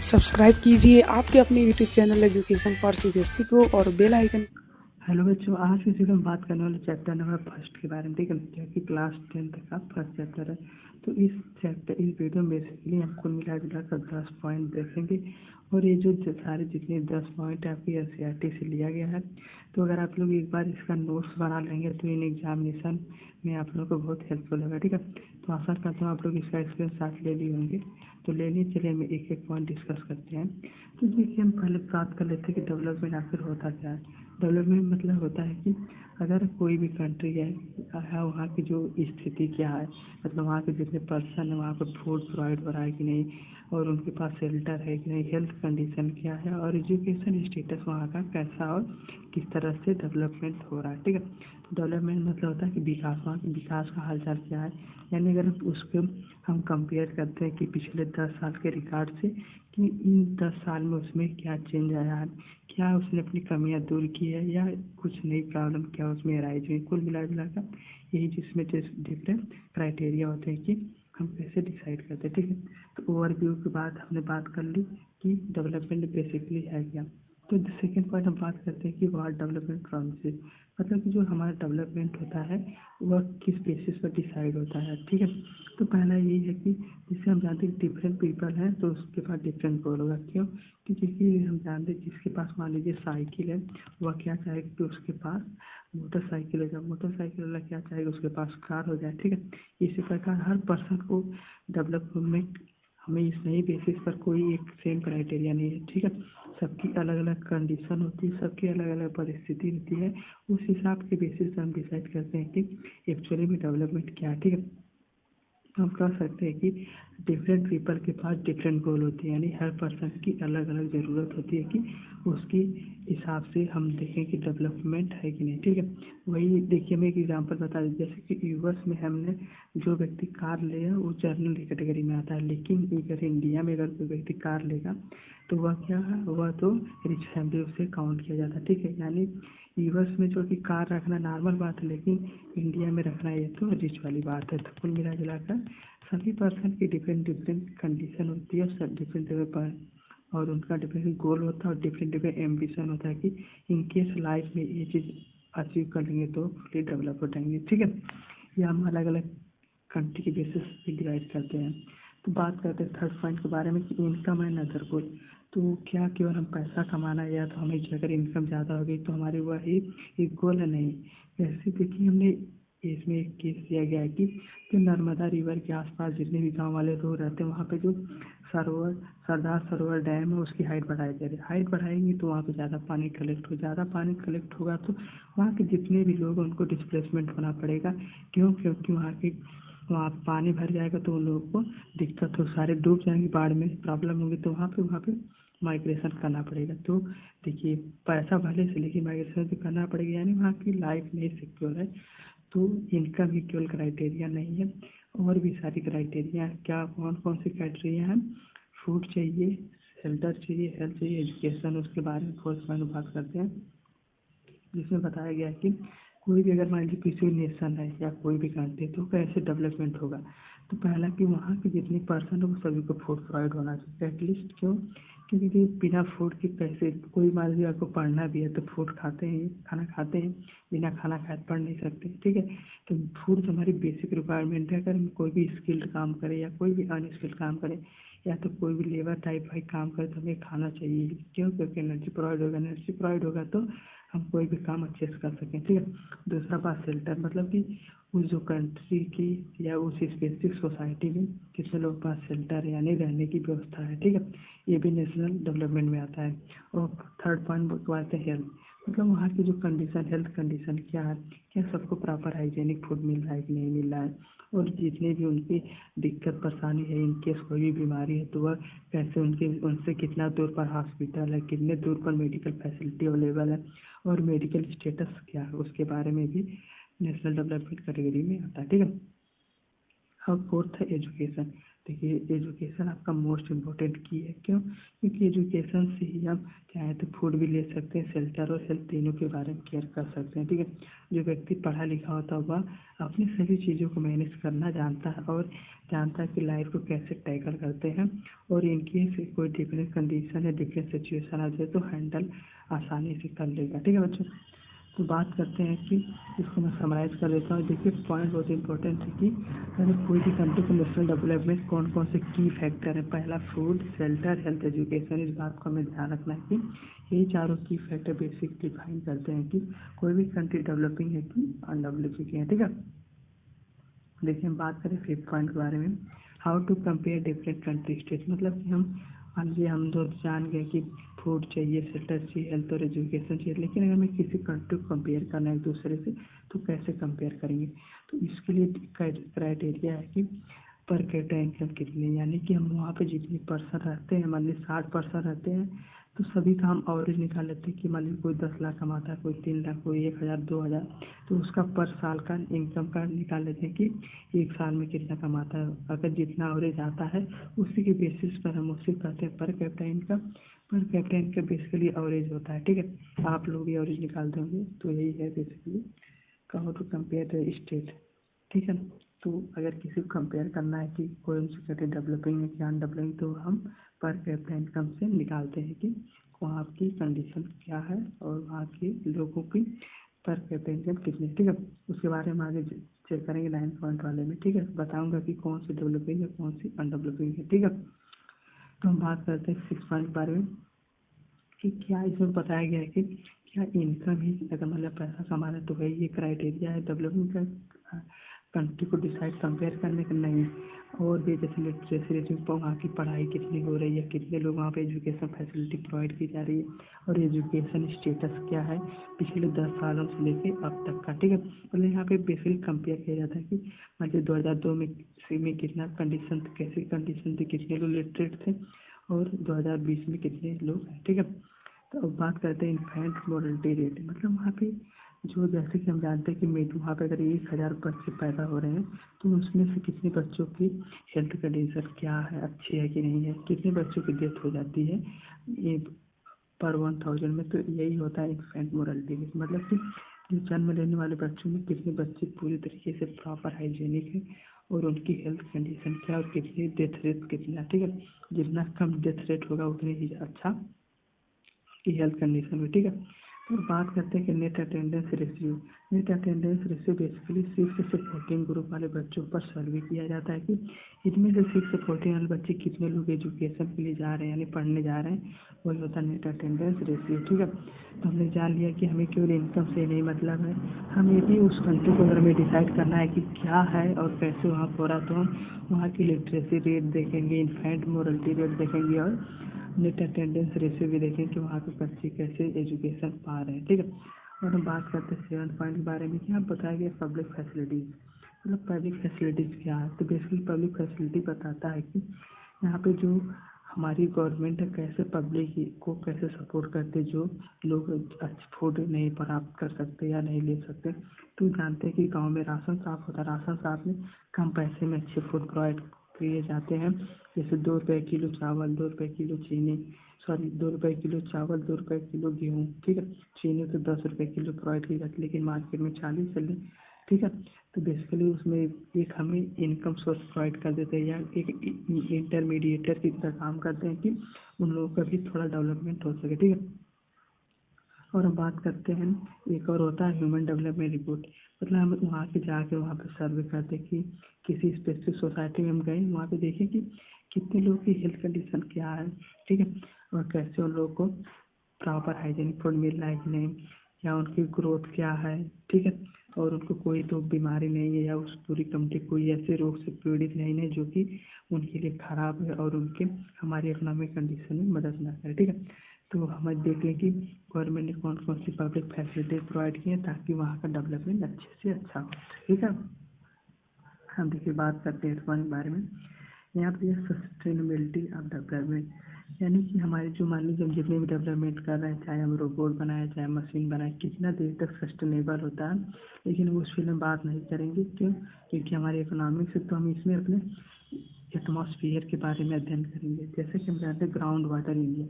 Subscribe कीजिए आपके अपने YouTube channel education for CBSE को और बेल आइकन। हेलो बच्चों, आज की वीडियो में बात करने वाले चैप्टर नंबर फर्स्ट के बारे में, ठीक है, जो कि क्लास 10 का फर्स्ट चैप्टर है। तो इस वीडियो में बेसिकली हम कुल मिला जुलाकर 10 पॉइंट देखेंगे और ये जो सारे जितने 10 पॉइंट है आपकी एनसीईआरटी से लिया गया है। तो अगर आप लोग एक बार इसका नोट्स बना लेंगे तो इन एग्जामिनेशन में आप लोगों को बहुत हेल्पफुल होगा, ठीक है। तो आशा करता हूँ आप लोग इसका एक्सपीरियंस साथ ले लिए होंगे। तो लेने चले हम एक एक पॉइंट डिस्कस करते हैं। तो देखिए, हम पहले बात कर लेते हैं कि डेवलपमेंट आखिर होता क्या है। डेवलपमेंट मतलब होता है कि अगर कोई भी कंट्री है वहाँ की जो स्थिति क्या है, मतलब वहाँ के जितने पर्सन है वहाँ पर फूड प्रोवाइड हो रहा है कि नहीं, और उनके पास शेल्टर है कि नहीं, हेल्थ कंडीशन क्या है, और एजुकेशन स्टेटस वहाँ का कैसा और किस तरह से डेवलपमेंट हो रहा है, ठीक है। तो डेवलपमेंट मतलब होता है कि विकास, वहाँ के विकास का हालचाल क्या है। यानी अगर उसको हम कंपेयर करते हैं कि पिछले 10 साल के रिकॉर्ड से कि इन 10 साल में उसमें क्या चेंज आया है, क्या उसने अपनी कमियां दूर की है या कुछ नई प्रॉब्लम क्या उसमें अराइज हुई। कुल मिला यही जिसमें डिफरेंट क्राइटेरिया होते हैं कि हम कैसे डिसाइड करते हैं, ठीक है। तो ओवरव्यू के बाद हमने बात कर ली कि डेवलपमेंट बेसिकली है क्या। तो सेकेंड पॉइंट हम बात करते हैं कि व्हाट डेवलपमेंट प्रोमिसेस, मतलब कि जो हमारा डेवलपमेंट होता है वह किस बेसिस पर डिसाइड होता है, ठीक है। तो पहला यही है कि जिससे हम जानते हैं कि डिफरेंट पीपल हैं तो उसके पास डिफरेंट गोल होगा। क्यों? क्योंकि हम जानते हैं जिसके पास मान लीजिए साइकिल है वह क्या चाहेगा कि उसके पास मोटरसाइकिल हो जाए, मोटरसाइकिल वाला क्या चाहेगा उसके पास कार हो जाए, ठीक है। इसी प्रकार हर पर्सन को डेवलपमेंट हमें इस नई बेसिस पर कोई एक सेम क्राइटेरिया नहीं है, ठीक है। सबकी अलग अलग कंडीशन होती है, सबकी अलग अलग परिस्थिति होती है। उस हिसाब के बेसिस पर हम डिसाइड करते हैं कि एक्चुअली में डेवलपमेंट क्या है, ठीक है। हम कह सकते हैं कि डिफरेंट पीपल के पास डिफरेंट गोल होते हैं, यानी हर पर्सन की अलग अलग ज़रूरत होती है कि उसकी हिसाब से हम देखें कि डेवलपमेंट है कि नहीं, ठीक है। वही देखिए, मैं एक एग्जांपल बता दें, जैसे कि यूएस में हमने जो व्यक्ति कार लेगा वो जनरल कैटेगरी में आता है, लेकिन अगर इंडिया में अगर कोई व्यक्ति कार लेगा तो वह क्या है, वह तो रिच फैमिली उसे काउंट किया जाता है, ठीक है। यानी यूएस में जो कि कार रखना नॉर्मल बात है, लेकिन इंडिया में रखना ये तो रिच वाली बात है। तो कुल मिला जुलाकर सभी पर्सन की डिफरेंट डिफरेंट कंडीशन होती है, सब डिफरेंट डिफरेंट पर और उनका डिफरेंट गोल होता है और डिफरेंट डिफरेंट एम्बिशन होता है कि इन केस लाइफ में ये चीज़ अचीव कर लेंगे तो फुली डेवलप हो जाएंगे, ठीक है। ये हम अलग अलग कंट्री के बेसिस पे डिवाइड करते हैं। तो बात करते हैं थर्ड पॉइंट के बारे में कि इनकम एंड अदर गोल। तो क्या केवल हम पैसा कमाना है या तो हमें अगर इनकम ज़्यादा हो गई तो हमारी वह एक गोल है, नहीं। जैसे देखिए, हमने इसमें एक केस दिया गया है कि जो नर्मदा रिवर के आसपास जितने भी गांव वाले लोग रहते हैं वहाँ पे जो सरोवर सरदार सरोवर डैम है उसकी हाइट बढ़ाई जा रही है। हाइट बढ़ाएंगे तो वहाँ पे ज़्यादा पानी कलेक्ट हो, ज़्यादा पानी कलेक्ट होगा तो वहाँ के जितने भी लोग हैं उनको डिस्प्लेसमेंट होना पड़ेगा। क्यों? क्योंकि वहाँ पानी भर जाएगा तो उन लोगों को दिक्कत हो, सारे डूब जाएंगे, बाढ़ में प्रॉब्लम होगी, तो वहाँ पे माइग्रेशन करना पड़ेगा। तो देखिए, पैसा भले से लेकिन माइग्रेशन भी करना पड़ेगा, यानी वहाँ की लाइफ नहीं सिक्योर है। तो इनकम ही केवल क्राइटेरिया नहीं है, और भी सारी क्राइटेरिया है। क्या कौन कौन सी क्राइटेरिया है? फूड चाहिए, शेल्टर चाहिए, हेल्थ चाहिए, एजुकेशन, उसके बारे में फोर्थ पॉइंट बात करते हैं, जिसमें बताया गया है कि कोई भी अगर मान लीजिए किसी नेशन है या कोई भी कंट्री तो कैसे डेवलपमेंट होगा। तो पहला कि वहाँ के जितने पर्सन है वो सभी को फूड प्रोवाइड होना चाहिए एटलीस्ट। क्यों? क्योंकि बिना फूड के कैसे, कोई मान लीजिए आपको पढ़ना भी है तो फूड खाते हैं, खाना खाते हैं, बिना खाना खाए पढ़ नहीं सकते, ठीक है। तो फूड हमारी बेसिक रिक्वायरमेंट है। अगर हम कोई भी स्किल्ड काम करें या कोई भी अनस्किल्ड काम करें या तो कोई भी लेबर टाइप भाई काम करे तो हमें खाना चाहिए। क्यों? क्योंकि एनर्जी प्रोवाइड होगा तो हम कोई भी काम अच्छे से कर सकें, ठीक है। दूसरा बात शेल्टर, मतलब कि उस जो कंट्री की या उस स्पेसिफिक सोसाइटी में कितने लोगों के पास शेल्टर है यानी रहने की व्यवस्था है, ठीक है। ये भी नेशनल डेवलपमेंट में आता है। और थर्ड पॉइंट बात है हेल्थ, मतलब वहाँ की जो कंडीशन, हेल्थ कंडीशन क्या है, क्या सबको प्रॉपर हाइजेनिक फूड मिल रहा है कि नहीं मिल रहा है, और जितने भी उनकी दिक्कत परेशानी है, इन केस कोई भी बीमारी है तो वह कैसे उनसे कितना दूर पर हॉस्पिटल है, कितने दूर पर मेडिकल फैसिलिटी अवेलेबल है, और मेडिकल स्टेटस क्या है उसके बारे में भी नेशनल डेवलपमेंट कैटेगरी में आता है, ठीक है। और फोर्थ है एजुकेशन। देखिए एजुकेशन आपका मोस्ट इम्पोर्टेंट की है। क्यों? क्योंकि एजुकेशन से ही हम चाहे तो फूड भी ले सकते हैं, शेल्टर और हेल्थ तीनों के बारे में केयर कर सकते हैं। ठीक है, जो व्यक्ति पढ़ा लिखा होता है वह अपनी सभी चीज़ों को मैनेज करना जानता है और जानता है कि लाइफ को कैसे टैकल करते हैं, और इनकी कोई डिफरेंट कंडीशन या डिफरेंट सिचुएशन आ जाए तो हैंडल आसानी से कर लेगा। ठीक है बच्चों, तो बात करते हैं कि इसको मैं समराइज़ कर देता हूँ। देखिए पॉइंट बहुत इंपॉर्टेंट है कि अगर कोई भी कंट्री का नेशनल डेवलपमेंट कौन कौन से की फैक्टर है। पहला फूड, शेल्टर, हेल्थ, एजुकेशन। इस बात को हमें ध्यान रखना है कि यही चारों की फैक्टर बेसिक डिफाइन करते हैं कि कोई भी कंट्री डेवलपिंग है कि अनडेवलपिंग है। ठीक है, देखिए हम बात करें फिफ्थ पॉइंट के बारे में, how to compare different country state. मतलब कि हम दो जान गए कि फूड चाहिए, शेल्टर चाहिए, हेल्थ और एजुकेशन चाहिए, लेकिन अगर हमें किसी कंट्री को कंपेयर करना है एक दूसरे से तो कैसे कंपेयर करेंगे। तो इसके लिए क्राइटेरिया है कि पर कैपिटा इनकम कितनी, यानी कि हम वहाँ पे जितने पर्सन रहते हैं, मान लीजिए 60 पर्सन रहते हैं तो सभी का हम एवरेज निकाल लेते हैं कि मान लीजिए कोई 10 लाख कमाता है, कोई 3 लाख, कोई 1,000, 2,000, तो उसका पर साल का इनकम का निकाल लेते हैं कि एक साल में कितना कमाता है। अगर जितना एवरेज आता है उसी के बेसिस पर हम उसे कहते हैं per capita income. Per capita income basically average होता है। ठीक है, आप लोग भी एवरेज निकाल देंगे, तो यही है basically how to compare the state. ठीक है, तो अगर किसी को कंपेयर करना है कि कोई सी कंट्री डेवलपिंग है क्या अनडेवलपिंग, तो हम पर कैपिटा इनकम से निकालते हैं कि वहाँ की कंडीशन क्या है और वहाँ के लोगों की पर कैपिटा इनकम कितनी। ठीक है, उसके बारे में आगे चेक करेंगे 9 पॉइंट वाले में। ठीक है, बताऊंगा कि कौन सी डेवलपिंग है कौन सी अनडेवलपिंग है। ठीक है, तो हम बात करते हैं 6 पॉइंट के बारे में कि क्या इसमें बताया गया है कि क्या इनकम ही अगर मतलब पैसा कमा रहे तो वही ये क्राइटेरिया है डेवलपमेंट का कंट्री को डिसाइड कंपेयर करने का। नहीं, और भी जैसे लिटरेसी रेटिंग पर वहाँ की पढ़ाई कितनी हो रही है, कितने लोग वहाँ पे एजुकेशन फैसिलिटी प्रोवाइड की जा रही है, और एजुकेशन स्टेटस क्या है पिछले 10 सालों से लेके अब तक का। ठीक है, मतलब यहाँ पे बेसिकली कंपेयर किया जाता है कि मतलब 2002 में कितना कंडीशन, कैसी कंडीशन थी, कितने लोग लिटरेट थे, और 2020 में कितने लोग हैं। ठीक है, तो अब बात करते हैं इन्फेंट मोर्टलिटी रेट। मतलब वहाँ पे जो जैसे कि हम जानते हैं कि वहाँ पे अगर 1,000 बच्चे पैदा हो रहे हैं तो उसमें से कितने बच्चों की हेल्थ कंडीशन क्या है, अच्छी है कि नहीं है, कितने बच्चों की डेथ हो जाती है ये पर 1,000 में। तो यही होता है इन्फेंट मोर्टलिटी रेट, मतलब कि जो जन्म लेने वाले बच्चों में कितने बच्चे पूरी तरीके से प्रॉपर हाइजीनिक है और उनकी हेल्थ कंडीशन क्या और कितनी डेथ रेट कितना। ठीक है, जितना कम डेथ रेट होगा उतनी ही अच्छा की हेल्थ कंडीशन में। ठीक है, तो बात करते हैं कि net attendance ratio. Net attendance ratio basically 6 से 14 ग्रुप वाले बच्चों पर सर्वे किया जाता है कि इनमें से 6 से 14 वाले बच्चे कितने लोग एजुकेशन के लिए जा रहे हैं यानी पढ़ने जा रहे हैं, वही होता है नेट अटेंडेंस रेशियो। ठीक है, तो हमने जान लिया कि हमें केवल इनकम से नहीं मतलब है, हमें भी उस कंट्री को अगर हमें डिसाइड करना है कि क्या है और कैसे वहाँ हो रहा, तो हम वहाँ की लिटरेसी रेट देखेंगे, इन्फेंट मोर्टलिटी रेट देखेंगे, और नेट अटेंडेंस रेशियो भी देखें कि वहाँ के बच्चे कैसे एजुकेशन पा रहे हैं। ठीक है, और हम बात करते हैं 7 पॉइंट के बारे में कि यहाँ बताया गया पब्लिक फैसिलिटीज़। मतलब पब्लिक फैसिलिटीज़ क्या है, तो बेसिकली पब्लिक फैसिलिटी बताता है कि यहाँ पे जो हमारी गवर्नमेंट है कैसे पब्लिक को कैसे सपोर्ट करते, जो लोग अच्छे फूड नहीं प्राप्त कर सकते या नहीं ले सकते। तो जानते हैं कि गांव में राशन साफ होता है, राशन साफ में कम पैसे में अच्छे फूड प्रोवाइड किए जाते हैं। जैसे 2 रुपये किलो चावल, 2 रुपये किलो चीनी, 2 रुपये किलो चावल, 2 रुपये किलो गेहूँ। ठीक है, चीनी तो 10 रुपये किलो प्रोवाइड की जाती है लेकिन मार्केट में 40 चल रही। ठीक है, तो बेसिकली उसमें एक हमें इनकम सोर्स प्रोवाइड कर देते हैं या एक इंटरमीडिएटर की तरह काम करते हैं कि उन लोगों का भी थोड़ा डेवलपमेंट हो सके। ठीक है, और हम बात करते हैं एक और होता है ह्यूमन डेवलपमेंट रिपोर्ट। मतलब हम वहाँ के जाके वहाँ पे सर्वे करते हैं कि किसी स्पेसिफिक सोसाइटी में हम गए, वहाँ पे देखें कि कितने लोगों की हेल्थ कंडीशन क्या है। ठीक है, और कैसे उन लोगों को प्रॉपर हाइजीनिक फूड मिल रहा है कि नहीं, या उनकी ग्रोथ क्या है। ठीक है, और उनको कोई तो बीमारी नहीं है या उस पूरी कम्युनिटी कोई ऐसे रोग से पीड़ित नहीं है जो कि उनके लिए खराब है और उनके हमारी इकोनॉमिक कंडीशन में मदद ना करे। ठीक है, तो हमें देख लें कि गवर्नमेंट ने कौन कौन सी पब्लिक फैसिलिटीज प्रोवाइड की हैं ताकि वहाँ का डेवलपमेंट अच्छे से अच्छा हो। ठीक है, हम देखिए बात करते हैं इस के बारे में। यहाँ पे सस्टेनेबिलिटी ऑफ डेवलपमेंट, यानी कि हमारे जो मान लीजिए हम जितने भी डेवलपमेंट कर रहे हैं, चाहे हम रोबोट बनाए चाहे मशीन बनाए, कितना देर तक सस्टेनेबल होता है, लेकिन वो उस फील्ड में बात नहीं करेंगे। क्यों? क्योंकि हमारे इकोनॉमिक से तो हम इसमें अपने एटमॉस्फेयर के बारे में अध्ययन करेंगे। जैसे कि हम जानते हैं ग्राउंड वाटर इंडिया,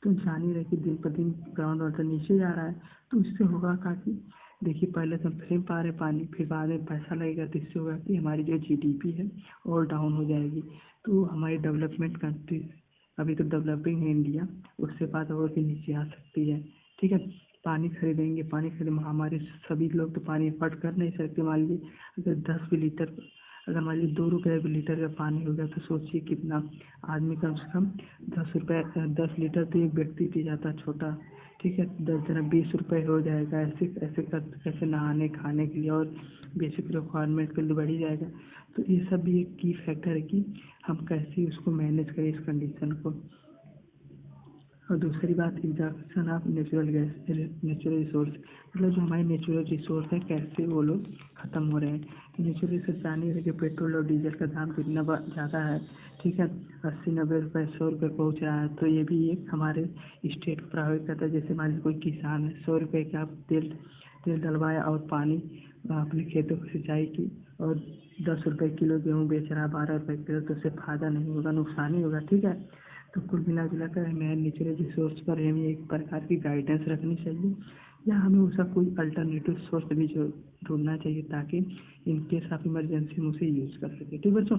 तो जान ही रहे कि दिन पर दिन ग्राउंड वाटर नीचे जा रहा है। तो इससे होगा क्या कि देखिए पहले तो हम फ्री पा रहे पानी, फिर बाद में पैसा लगेगा, तो इससे होगा कि हमारी जो जीडीपी है और डाउन हो जाएगी। तो हमारी डेवलपमेंट कंट्रीज, अभी तो डेवलपिंग है इंडिया, उससे बात और भी नीचे आ सकती है। ठीक है, पानी खरीदेंगे, पानी खरीद हमारे सभी लोग तो पानी अफोर्ड कर नहीं सकते। मान लीजिए अगर 10 लीटर, अगर मान लीजिए 2 रुपये लीटर का पानी हो गया, तो सोचिए कितना आदमी कम से कम 10 रुपये, 10 लीटर तो एक व्यक्ति पी जाता है छोटा। ठीक है, 10 जना 20 रुपये हो जाएगा। ऐसे ऐसे कर कैसे नहाने खाने के लिए और बेसिक रिक्वायरमेंट के लिए बढ़ ही जाएगा। तो ये सब भी एक की फैक्टर है कि हम कैसे उसको मैनेज करें इस कंडीशन को। और दूसरी बात, exhaustion of natural gas, natural resource, मतलब जो हमारे नेचुरल रिसोर्स हैं कैसे वो लोग ख़त्म हो रहे हैं। नेचुरल रिसोर्स जानिए रहे कि पेट्रोल और डीजल का दाम कितना ज़्यादा है। ठीक है, 80-90 रुपये 100 रुपये पहुँच रहा है। तो ये भी एक हमारे स्टेट को प्रभावित करता है। जैसे मान लीजिए कोई किसान है, 100 रुपये का तेल तेल डलवाया और पानी अपने खेतों की सिंचाई की, और 10 रुपये किलो गेहूँ बेच रहा है, 12 रुपये किलो, तो उससे फ़ायदा नहीं होगा, नुकसान ही होगा। ठीक है, तो कुल मिला जुला कर हमें नेचुरल रिसोर्स पर हमें एक प्रकार की गाइडेंस रखनी चाहिए, या हमें उसका कोई अल्टरनेटिव सोर्स भी जो ढूंढना चाहिए, ताकि इन केस ऑफ इमरजेंसी हम उसे यूज़ कर सकें। ठीक बच्चों,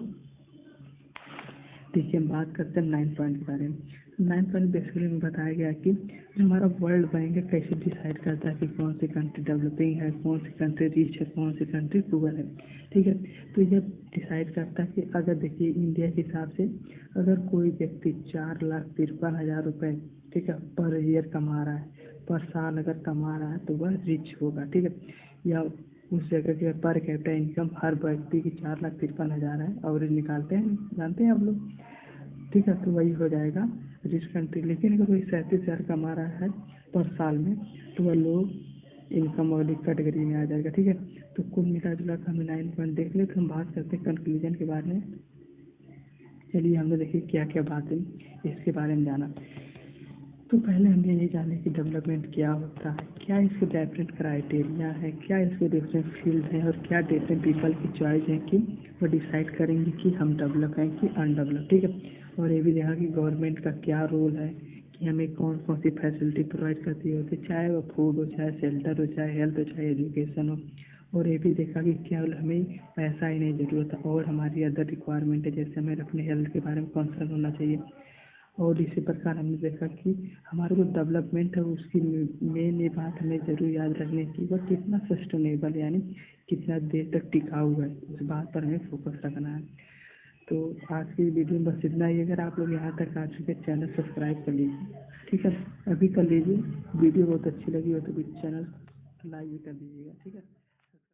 देखिए हम बात करते हैं 9 पॉइंट के बारे में। 9 पॉइंट बेसिकली में बताया गया कि जो हमारा वर्ल्ड बैंक है कैसे डिसाइड करता है कि कौन सी कंट्री डेवलपिंग है, कौन सी कंट्री रिच है, कौन सी कंट्री पुअर है। ठीक है, तो जब डिसाइड करता है कि अगर देखिए इंडिया के हिसाब से अगर कोई व्यक्ति 4,53,000 रुपये, ठीक है, पर ईयर कमा रहा है, पर साल अगर कमा रहा है, तो वह रिच होगा। ठीक है, या उस जगह के पर कैपिटा इनकम हर व्यक्ति की 4,53,000 है, एवरेज निकालते हैं, जानते हैं आप लोग। ठीक है, तो वही हो जाएगा रिच कंट्री। लेकिन अगर कोई 37,000 कमा रहा है पर साल में, तो वह लोग इनकम वाली कैटेगरी में आ जाएगा। ठीक है, तो कुल मिला जुला कर हमें 9 पॉइंट देख ले, तो हम बात करते हैं कंक्लूजन के बारे में। चलिए हमने देखिए क्या क्या बातें इसके बारे में जाना। तो पहले हमें ये जाने कि डेवलपमेंट क्या होता है, क्या इसके डिफरेंट क्राइटेरिया है, क्या इसके डिफरेंट फील्ड हैं, और क्या डिफरेंट पीपल की चॉइस है कि वो डिसाइड करेंगे कि हम डेवलप हैं कि अनडेवलप। ठीक है, और ये भी देखा कि गवर्नमेंट का क्या रोल है, कि हमें कौन कौन सी फैसिलिटी प्रोवाइड करती होती है, चाहे वो फूड हो, चाहे शेल्टर हो, चाहे हेल्थ हो, चाहे एजुकेशन हो। और ये भी देखा कि केवल हमें पैसा ही नहीं ज़रूरत है, और हमारी अदर रिक्वायरमेंट है, जैसे हमें अपने हेल्थ के बारे में कंसर्न होना चाहिए। और इसी प्रकार हमने देखा कि हमारा जो डेवलपमेंट है उसकी मेन ये बात हमें ज़रूर याद रखनी चाहिए, वह कितना सस्टेनेबल, यानी कितना देर तक टिकाऊ है, उस बात पर हमें फोकस रखना है। तो आज की वीडियो में बस इतना ही। अगर आप लोग यहाँ तक आ चुके, चैनल सब्सक्राइब कर लीजिए। ठीक है, अभी कर लीजिए। वीडियो बहुत अच्छी लगी हो तो चैनल लाइक भी कर दीजिएगा। ठीक है।